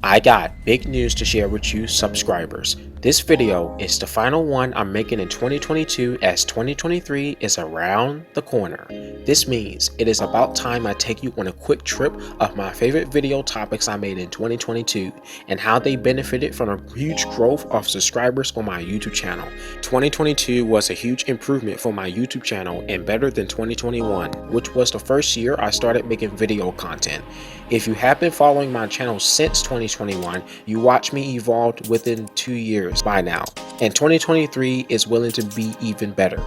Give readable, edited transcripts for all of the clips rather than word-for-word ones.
I got big news to share with you subscribers. This video is the final one I'm making in 2022 as 2023 is around the corner. This means it is about time I take you on a quick trip of my favorite video topics I made in 2022 and how they benefited from a huge growth of subscribers on my YouTube channel. 2022 was a huge improvement for my YouTube channel and better than 2021, which was the first year I started making video content. If you have been following my channel since 2021, you watch me evolve within 2 years by now, and 2023 is willing to be even better.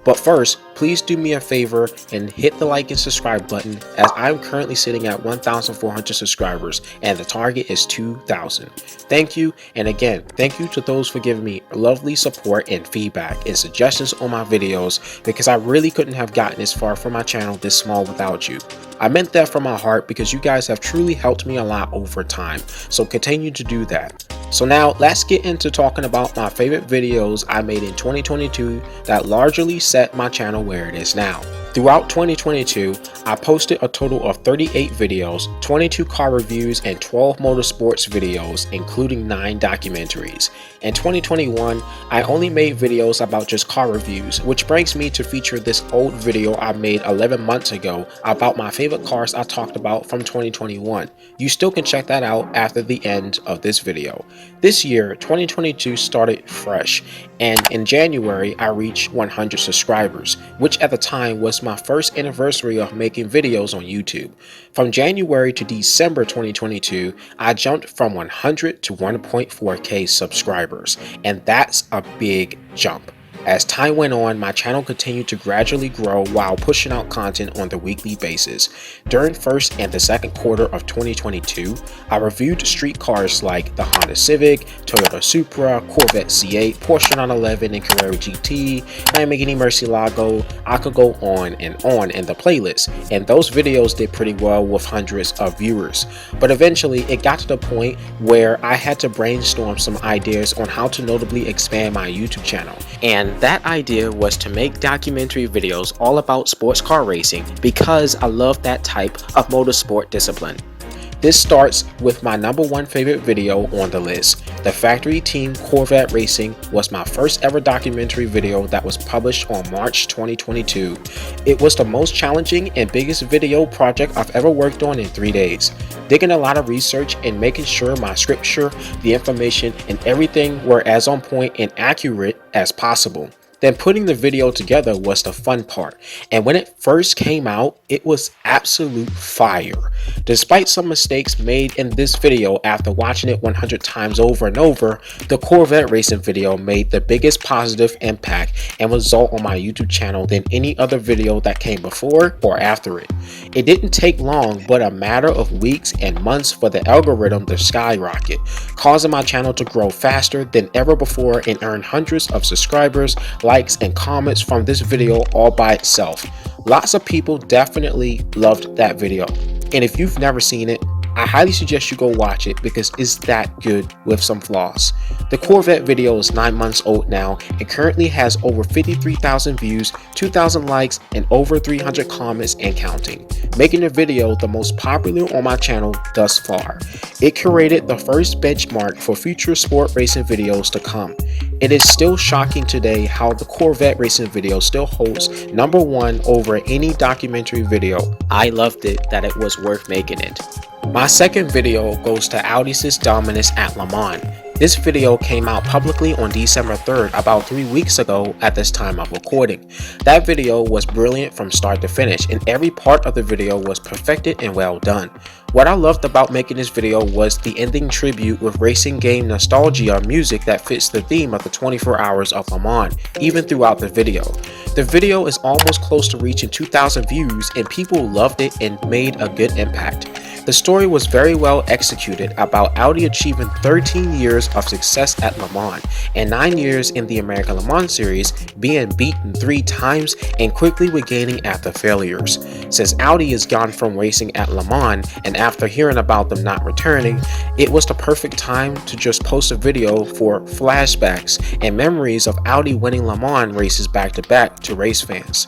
But first, please do me a favor and hit the like and subscribe button, as I'm currently sitting at 1,400 subscribers and the target is 2,000. Thank you, and again, thank you to those for giving me lovely support and feedback and suggestions on my videos, because I really couldn't have gotten this far from my channel this small without you. I meant that from my heart because you guys have truly helped me a lot over time, so continue to do that. So now let's get into talking about my favorite videos I made in 2022 that largely set my channel where it is now. Throughout 2022, I posted a total of 38 videos, 22 car reviews, and 12 motorsports videos, including 9 documentaries. In 2021, I only made videos about just car reviews, which brings me to feature this old video I made 11 months ago about my favorite cars I talked about from 2021. You still can check that out after the end of this video. This year, 2022 started fresh, and in January, I reached 100 subscribers, which at the time was my first anniversary of making videos on YouTube. From January to December 2022, I jumped from 100 to 1.4k subscribers, and that's a big jump. As time went on, my channel continued to gradually grow while pushing out content on the weekly basis. During first and the second quarter of 2022, I reviewed street cars like the Honda Civic, Toyota Supra, Corvette C8, Porsche 911 and Carrera GT, Lamborghini Murcielago. I could go on in the playlist, and those videos did pretty well with hundreds of viewers. But eventually, it got to the point where I had to brainstorm some ideas on how to notably expand my YouTube channel. And that idea was to make documentary videos all about sports car racing, because I love that type of motorsport discipline. This starts with my #1 favorite video on the list. The Factory Team Corvette Racing was my first ever documentary video that was published on March 2022. It was the most challenging and biggest video project I've ever worked on in 3 days. Digging a lot of research and making sure my scripture, the information, and everything were as on point and accurate as possible. Then putting the video together was the fun part, and when it first came out, it was absolute fire. Despite some mistakes made in this video after watching it 100 times over and over, the Corvette racing video made the biggest positive impact and result on my YouTube channel than any other video that came before or after it. It didn't take long, but a matter of weeks and months for the algorithm to skyrocket, causing my channel to grow faster than ever before and earn hundreds of subscribers, likes, and comments from this video all by itself. Lots of people definitely loved that video, and if you've never seen it, I highly suggest you go watch it because it's that good with some flaws. The Corvette video is 9 months old now and currently has over 53,000 views, 2,000 likes, and over 300 comments and counting, making the video the most popular on my channel thus far. It created the first benchmark for future sport racing videos to come. It is still shocking today how the Corvette racing video still holds #1 over any documentary video. I loved it that it was worth making it. My second video goes to Audi's dominance at Le Mans. This video came out publicly on December 3rd, about 3 weeks ago at this time of recording. That video was brilliant from start to finish, and every part of the video was perfected and well done. What I loved about making this video was the ending tribute with racing game nostalgia music that fits the theme of the 24 hours of Le Mans, even throughout the video. The video is almost close to reaching 2,000 views, and people loved it and made a good impact. The story was very well executed about Audi achieving 13 years of success at Le Mans and 9 years in the American Le Mans series, being beaten 3 times and quickly regaining after failures. Since Audi has gone from racing at Le Mans, and after hearing about them not returning, it was the perfect time to just post a video for flashbacks and memories of Audi winning Le Mans races back to back to race fans.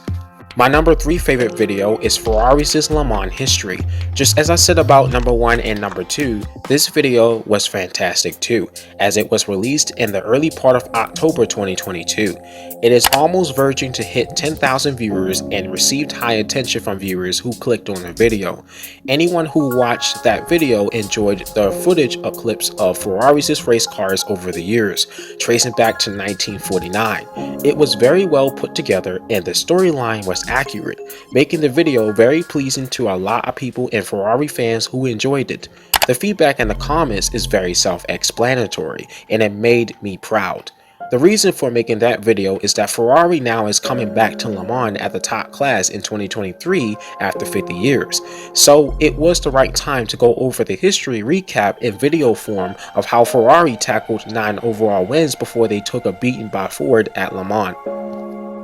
My number 3 favorite video is Ferrari's Le Mans history. Just as I said about number 1 and number 2, this video was fantastic too, as it was released in the early part of October 2022. It is almost verging to hit 10,000 viewers and received high attention from viewers who clicked on the video. Anyone who watched that video enjoyed the footage of clips of Ferrari's race cars over the years, tracing back to 1949. It was very well put together and the storyline was accurate, making the video very pleasing to a lot of people and Ferrari fans who enjoyed it. The feedback in the comments is very self-explanatory and it made me proud. The reason for making that video is that Ferrari now is coming back to Le Mans at the top class in 2023 after 50 years. So it was the right time to go over the history recap in video form of how Ferrari tackled 9 overall wins before they took a beating by Ford at Le Mans.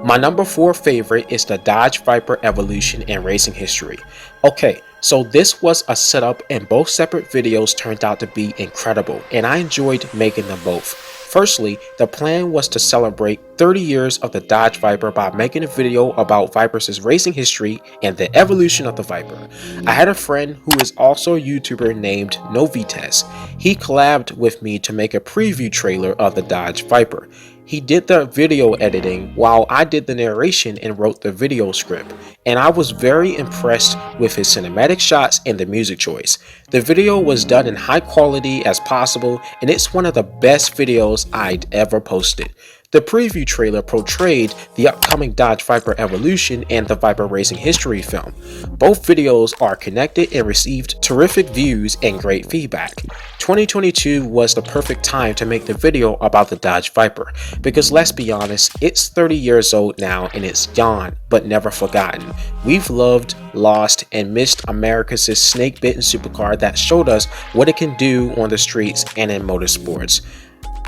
My number 4 favorite is the Dodge Viper evolution and racing history. Okay, so this was a setup and both separate videos turned out to be incredible and I enjoyed making them both. Firstly, the plan was to celebrate 30 years of the Dodge Viper by making a video about Viper's racing history and the evolution of the Viper. I had a friend who is also a YouTuber named Novites. He collabed with me to make a preview trailer of the Dodge Viper. He did the video editing while I did the narration and wrote the video script, and I was very impressed with his cinematic shots and the music choice. The video was done in high quality as possible and it's one of the best videos I'd ever posted. The preview trailer portrayed the upcoming Dodge Viper evolution and the Viper racing history film. Both videos are connected and received terrific views and great feedback. 2022 was the perfect time to make the video about the Dodge Viper because let's be honest, it's 30 years old now and it's gone but never forgotten. We've loved, lost, and missed America's snake-bitten supercar that showed us what it can do on the streets and in motorsports.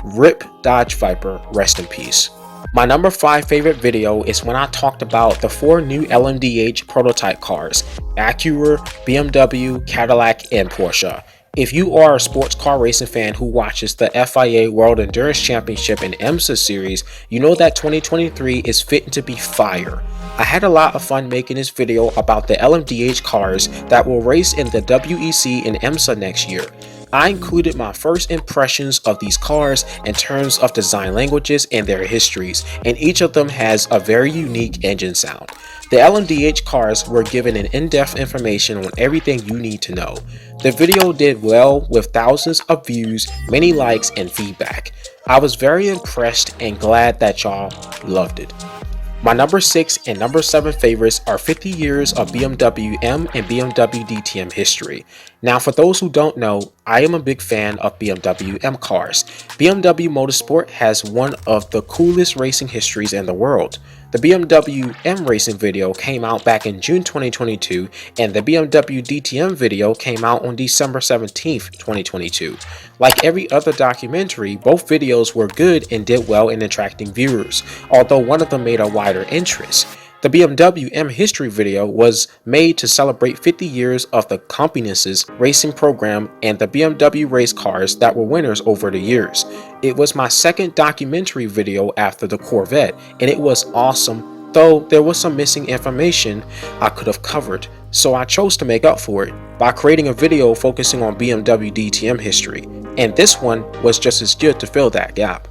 RIP Dodge Viper, rest in peace. My number 5 favorite video is when I talked about the 4 new LMDh prototype cars, Acura, BMW, Cadillac, and Porsche. If you are a sports car racing fan who watches the FIA World Endurance Championship and IMSA series, you know that 2023 is fitting to be fire. I had a lot of fun making this video about the LMDh cars that will race in the WEC and IMSA next year. I included my first impressions of these cars in terms of design languages and their histories, and each of them has a very unique engine sound. The LMDh cars were given an in-depth information on everything you need to know. The video did well with thousands of views, many likes, and feedback. I was very impressed and glad that y'all loved it. My number 6 and number 7 favorites are 50 years of BMW M and BMW DTM history. Now for those who don't know, I am a big fan of BMW M cars. BMW Motorsport has one of the coolest racing histories in the world. The BMW M racing video came out back in June 2022 and the BMW DTM video came out on December 17th, 2022. Like every other documentary, both videos were good and did well in attracting viewers, although one of them made a wider interest. The BMW M history video was made to celebrate 50 years of the company's racing program and the BMW race cars that were winners over the years. It was my second documentary video after the Corvette, and it was awesome, though there was some missing information I could have covered, so I chose to make up for it by creating a video focusing on BMW DTM history, and this one was just as good to fill that gap.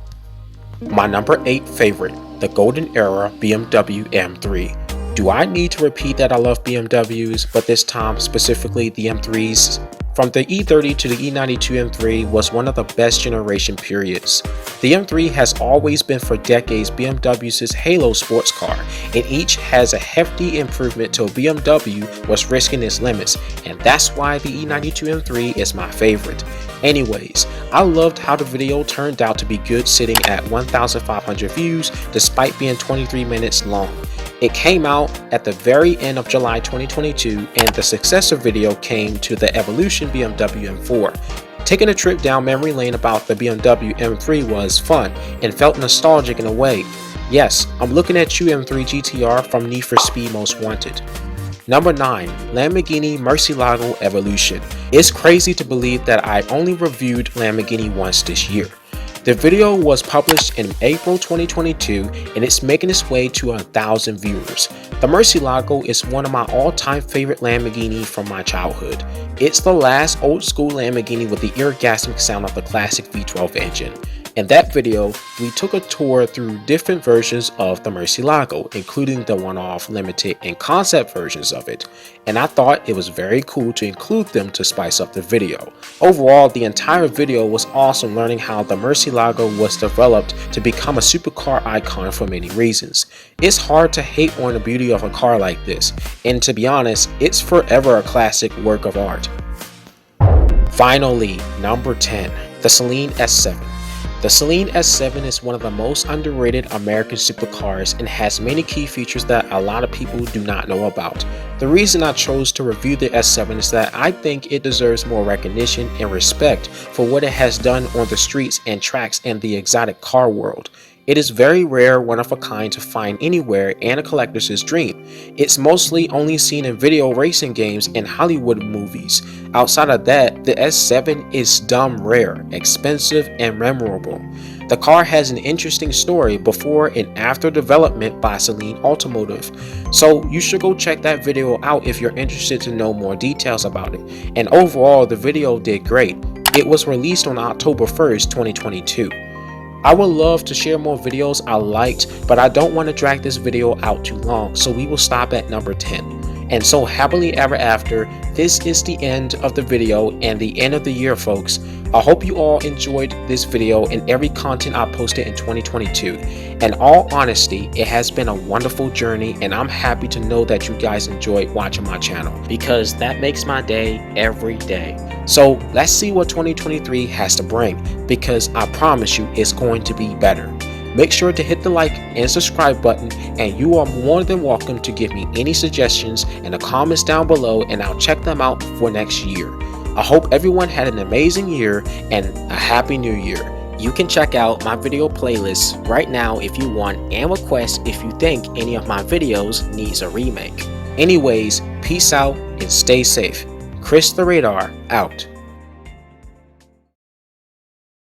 My number 8 favorite, the Golden Era BMW M3. Do I need to repeat that I love BMWs, but this time specifically the M3s? From the E30 to the E92 M3 was one of the best generation periods. The M3 has always been for decades BMW's halo sports car, and each has a hefty improvement till BMW was risking its limits, and that's why the E92 M3 is my favorite. Anyways, I loved how the video turned out to be good, sitting at 1,500 views despite being 23 minutes long. It came out at the very end of July 2022, and the successor video came to the Evolution BMW M4. Taking a trip down memory lane about the BMW M3 was fun and felt nostalgic in a way. Yes, I'm looking at you, M3 GTR from Need for Speed Most Wanted. Number 9. Lamborghini Murcielago Evolution. It's crazy to believe that I only reviewed Lamborghini once this year. The video was published in April 2022 and it's making its way to 1,000 viewers. The Murcielago is one of my all-time favorite Lamborghini from my childhood. It's the last old school Lamborghini with the orgasmic sound of the classic V12 engine. In that video, we took a tour through different versions of the Murcielago, including the one-off, limited, and concept versions of it, and I thought it was very cool to include them to spice up the video. Overall, the entire video was awesome, learning how the Murcielago was developed to become a supercar icon for many reasons. It's hard to hate on the beauty of a car like this, and to be honest, it's forever a classic work of art. Finally, number 10, the Saleen S7. The Saleen S7 is one of the most underrated American supercars and has many key features that a lot of people do not know about. The reason I chose to review the S7 is that I think it deserves more recognition and respect for what it has done on the streets and tracks in the exotic car world. It is very rare, one of a kind to find anywhere, and a collector's dream. It's mostly only seen in video racing games and Hollywood movies. Outside of that, the S7 is dumb rare, expensive, and memorable. The car has an interesting story before and after development by Saleen Automotive, so you should go check that video out if you're interested to know more details about it. And overall, the video did great. It was released on October 1st, 2022. I would love to share more videos I liked, but I don't want to drag this video out too long, so we will stop at number 10. And so happily ever after, this is the end of the video and the end of the year, folks. I hope you all enjoyed this video and every content I posted in 2022. In all honesty, it has been a wonderful journey and I'm happy to know that you guys enjoyed watching my channel, because that makes my day every day. So let's see what 2023 has to bring, because I promise you it's going to be better. Make sure to hit the like and subscribe button, and you are more than welcome to give me any suggestions in the comments down below, and I'll check them out for next year. I hope everyone had an amazing year and a happy new year. You can check out my video playlist right now if you want, and request if you think any of my videos needs a remake. Anyways, peace out and stay safe. Chris the Radar out.